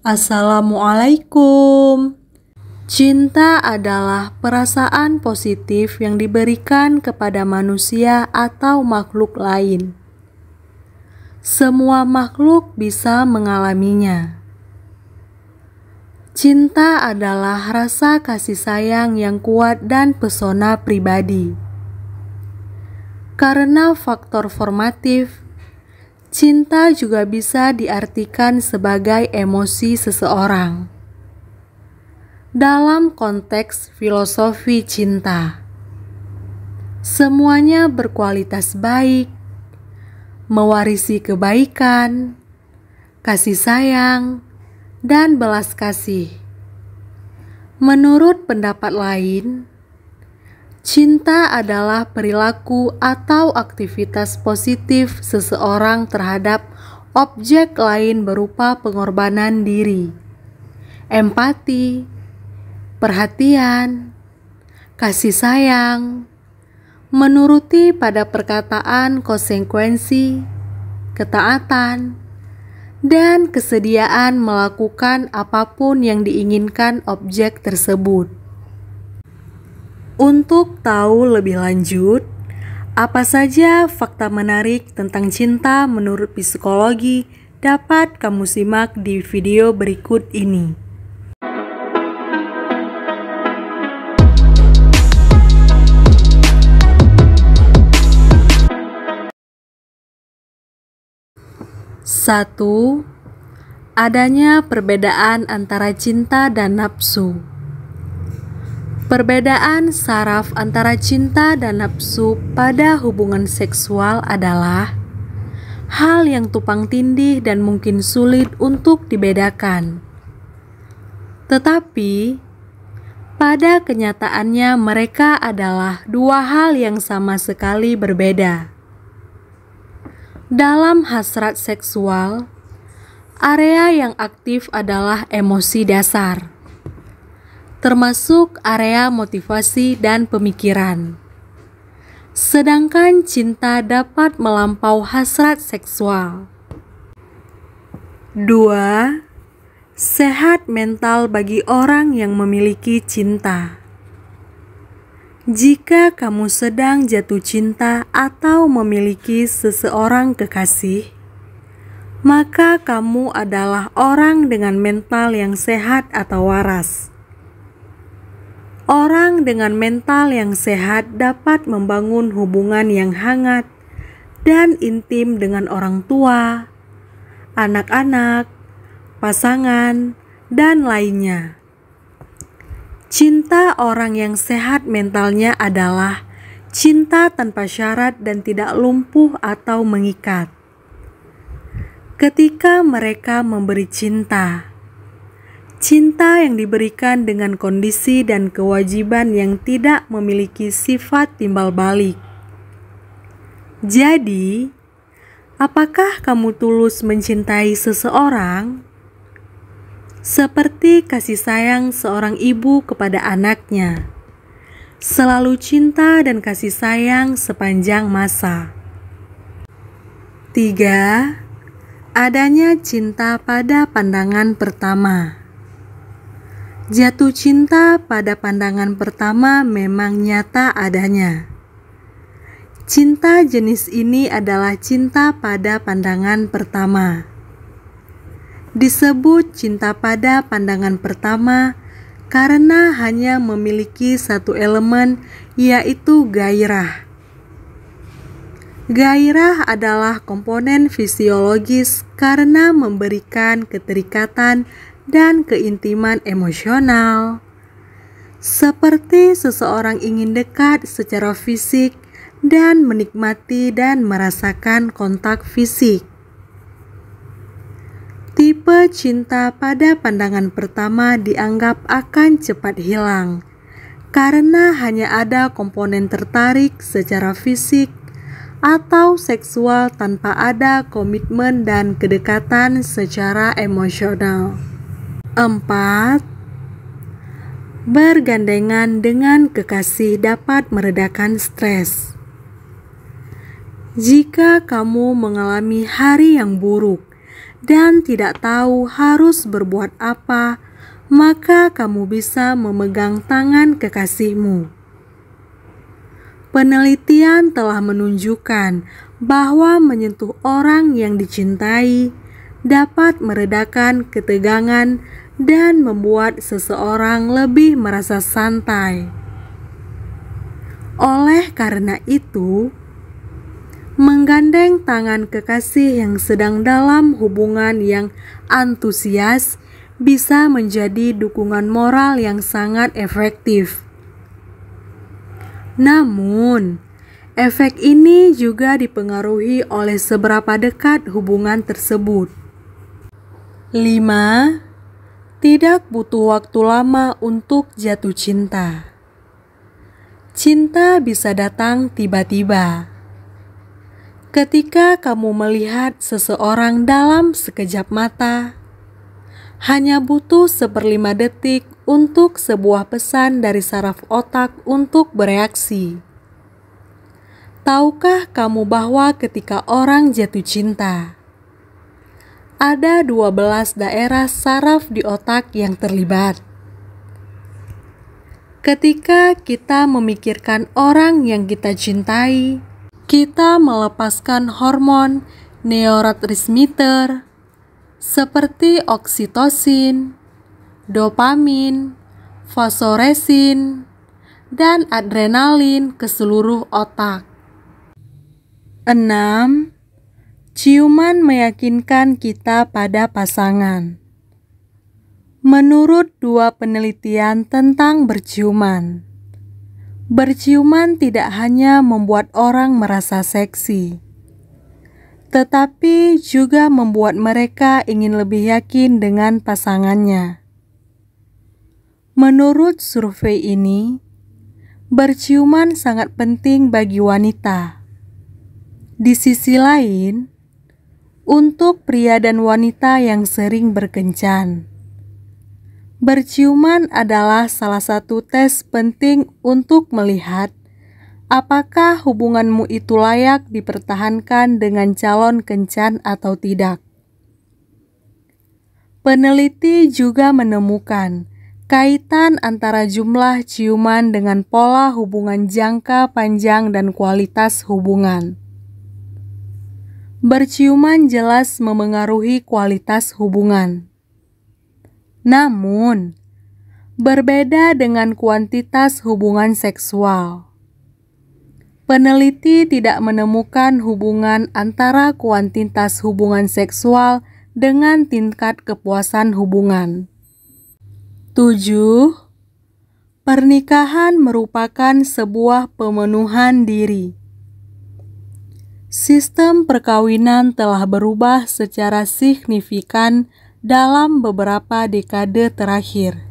Assalamualaikum. Cinta adalah perasaan positif yang diberikan kepada manusia atau makhluk lain. Semua makhluk bisa mengalaminya. Cinta adalah rasa kasih sayang yang kuat dan pesona pribadi. Karena faktor formatif, cinta juga bisa diartikan sebagai emosi seseorang. Dalam konteks filosofi cinta, semuanya berkualitas baik, mewarisi kebaikan, kasih sayang, dan belas kasih. Menurut pendapat lain, cinta adalah perilaku atau aktivitas positif seseorang terhadap objek lain berupa pengorbanan diri, empati, perhatian, kasih sayang, menuruti pada perkataan konsekuensi, ketaatan, dan kesediaan melakukan apapun yang diinginkan objek tersebut. Untuk tahu lebih lanjut, apa saja fakta menarik tentang cinta menurut psikologi dapat kamu simak di video berikut ini. Satu, adanya perbedaan antara cinta dan nafsu. Perbedaan saraf antara cinta dan nafsu pada hubungan seksual adalah hal yang tumpang tindih dan mungkin sulit untuk dibedakan. Tetapi, pada kenyataannya mereka adalah dua hal yang sama sekali berbeda. Dalam hasrat seksual, area yang aktif adalah emosi dasar, termasuk area motivasi dan pemikiran. Sedangkan cinta dapat melampaui hasrat seksual. 2. Sehat mental bagi orang yang memiliki cinta. Jika kamu sedang jatuh cinta atau memiliki seseorang kekasih, maka kamu adalah orang dengan mental yang sehat atau waras. Orang dengan mental yang sehat dapat membangun hubungan yang hangat dan intim dengan orang tua, anak-anak, pasangan, dan lainnya. Cinta orang yang sehat mentalnya adalah cinta tanpa syarat dan tidak lumpuh atau mengikat. Ketika mereka memberi cinta, cinta yang diberikan dengan kondisi dan kewajiban yang tidak memiliki sifat timbal balik. Jadi, apakah kamu tulus mencintai seseorang? Seperti kasih sayang seorang ibu kepada anaknya, selalu cinta dan kasih sayang sepanjang masa. 3. Adanya cinta pada pandangan pertama. Jatuh cinta pada pandangan pertama memang nyata adanya. Cinta jenis ini adalah cinta pada pandangan pertama. Disebut cinta pada pandangan pertama karena hanya memiliki satu elemen, yaitu gairah. Gairah adalah komponen fisiologis karena memberikan keterikatan dan keintiman emosional, seperti seseorang ingin dekat secara fisik dan menikmati dan merasakan kontak fisik. Tipe cinta pada pandangan pertama dianggap akan cepat hilang karena hanya ada komponen tertarik secara fisik atau seksual tanpa ada komitmen dan kedekatan secara emosional. 4. Bergandengan dengan kekasih dapat meredakan stres. Jika kamu mengalami hari yang buruk dan tidak tahu harus berbuat apa, maka kamu bisa memegang tangan kekasihmu. Penelitian telah menunjukkan bahwa menyentuh orang yang dicintai dapat meredakan ketegangan dan membuat seseorang lebih merasa santai. Oleh karena itu, menggandeng tangan kekasih yang sedang dalam hubungan yang antusias bisa menjadi dukungan moral yang sangat efektif. Namun, efek ini juga dipengaruhi oleh seberapa dekat hubungan tersebut. 5. Tidak butuh waktu lama untuk jatuh cinta. Cinta bisa datang tiba-tiba. Ketika kamu melihat seseorang dalam sekejap mata, hanya butuh 1/5 detik untuk sebuah pesan dari saraf otak untuk bereaksi. Tahukah kamu bahwa ketika orang jatuh cinta, ada 12 daerah saraf di otak yang terlibat? Ketika kita memikirkan orang yang kita cintai, kita melepaskan hormon neurotransmitter seperti oksitosin, dopamin, fosforesin, dan adrenalin ke seluruh otak. 6. Ciuman meyakinkan kita pada pasangan. Menurut 2 penelitian tentang berciuman, berciuman tidak hanya membuat orang merasa seksi, tetapi juga membuat mereka ingin lebih yakin dengan pasangannya. Menurut survei ini, berciuman sangat penting bagi wanita. Di sisi lain, untuk pria dan wanita yang sering berkencan, berciuman adalah salah satu tes penting untuk melihat apakah hubunganmu itu layak dipertahankan dengan calon kencan atau tidak. Peneliti juga menemukan kaitan antara jumlah ciuman dengan pola hubungan jangka panjang dan kualitas hubungan. Berciuman jelas memengaruhi kualitas hubungan. Namun, berbeda dengan kuantitas hubungan seksual. Peneliti tidak menemukan hubungan antara kuantitas hubungan seksual dengan tingkat kepuasan hubungan. 7. Pernikahan merupakan sebuah pemenuhan diri. Sistem perkawinan telah berubah secara signifikan dalam beberapa dekade terakhir.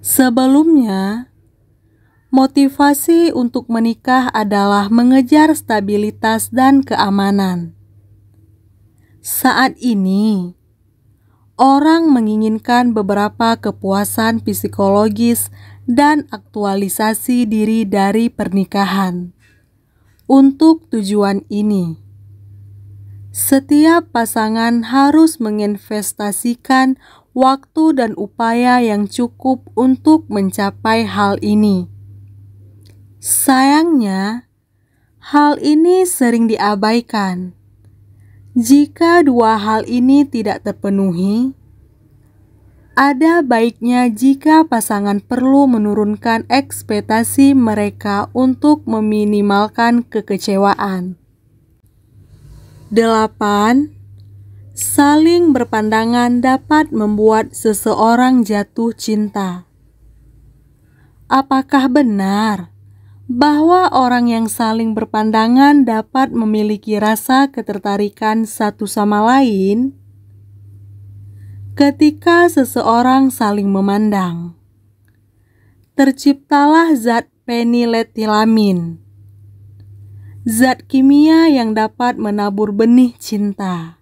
Sebelumnya, motivasi untuk menikah adalah mengejar stabilitas dan keamanan. Saat ini, orang menginginkan beberapa kepuasan psikologis dan aktualisasi diri dari pernikahan. Untuk tujuan ini, setiap pasangan harus menginvestasikan waktu dan upaya yang cukup untuk mencapai hal ini. Sayangnya, hal ini sering diabaikan. Jika 2 hal ini tidak terpenuhi, ada baiknya jika pasangan perlu menurunkan ekspektasi mereka untuk meminimalkan kekecewaan. 8. Saling berpandangan dapat membuat seseorang jatuh cinta. Apakah benar bahwa orang yang saling berpandangan dapat memiliki rasa ketertarikan satu sama lain? Ketika seseorang saling memandang, terciptalah zat feniletilamin, zat kimia yang dapat menabur benih cinta.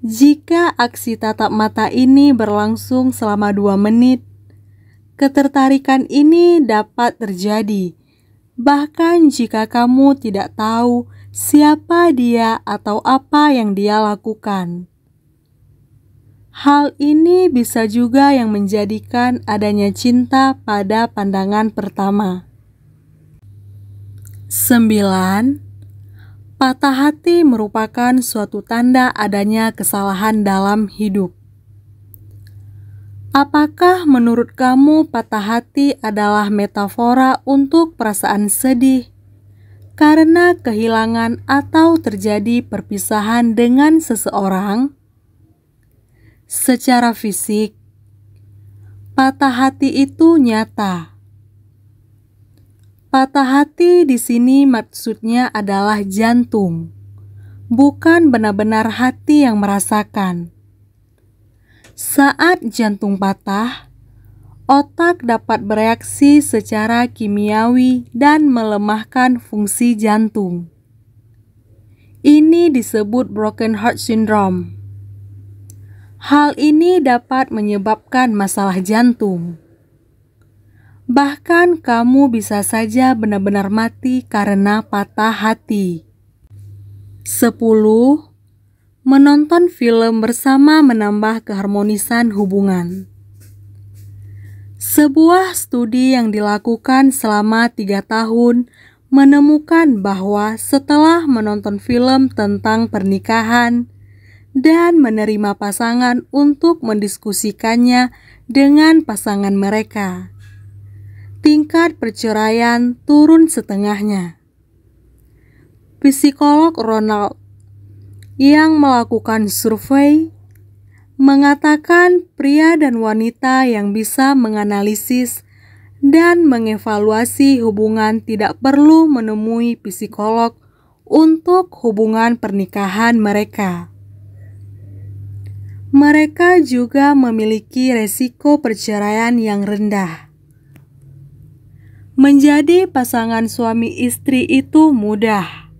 Jika aksi tatap mata ini berlangsung selama 2 menit, ketertarikan ini dapat terjadi, bahkan jika kamu tidak tahu siapa dia atau apa yang dia lakukan. Hal ini bisa juga yang menjadikan adanya cinta pada pandangan pertama. 9. Patah hati merupakan suatu tanda adanya kesalahan dalam hidup. Apakah menurut kamu patah hati adalah metafora untuk perasaan sedih karena kehilangan atau terjadi perpisahan dengan seseorang? Secara fisik, patah hati itu nyata. Patah hati di sini maksudnya adalah jantung, bukan benar-benar hati yang merasakan. Saat jantung patah, otak dapat bereaksi secara kimiawi dan melemahkan fungsi jantung. Ini disebut broken heart syndrome. Hal ini dapat menyebabkan masalah jantung. Bahkan kamu bisa saja benar-benar mati karena patah hati. 10. Menonton film bersama menambah keharmonisan hubungan. Sebuah studi yang dilakukan selama 3 tahun menemukan bahwa setelah menonton film tentang pernikahan dan menerima pasangan untuk mendiskusikannya dengan pasangan mereka, tingkat perceraian turun setengahnya. Psikolog Ronald yang melakukan survei mengatakan pria dan wanita yang bisa menganalisis dan mengevaluasi hubungan tidak perlu menemui psikolog untuk hubungan pernikahan mereka. Mereka juga memiliki resiko perceraian yang rendah. Menjadi pasangan suami istri itu mudah,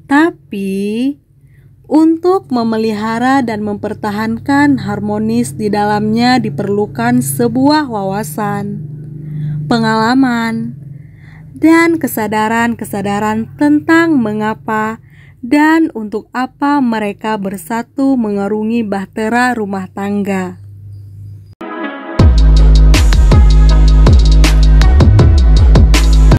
tapi untuk memelihara dan mempertahankan harmonis di dalamnya diperlukan sebuah wawasan, pengalaman, dan kesadaran-kesadaran tentang mengapa dan untuk apa mereka bersatu mengarungi bahtera rumah tangga.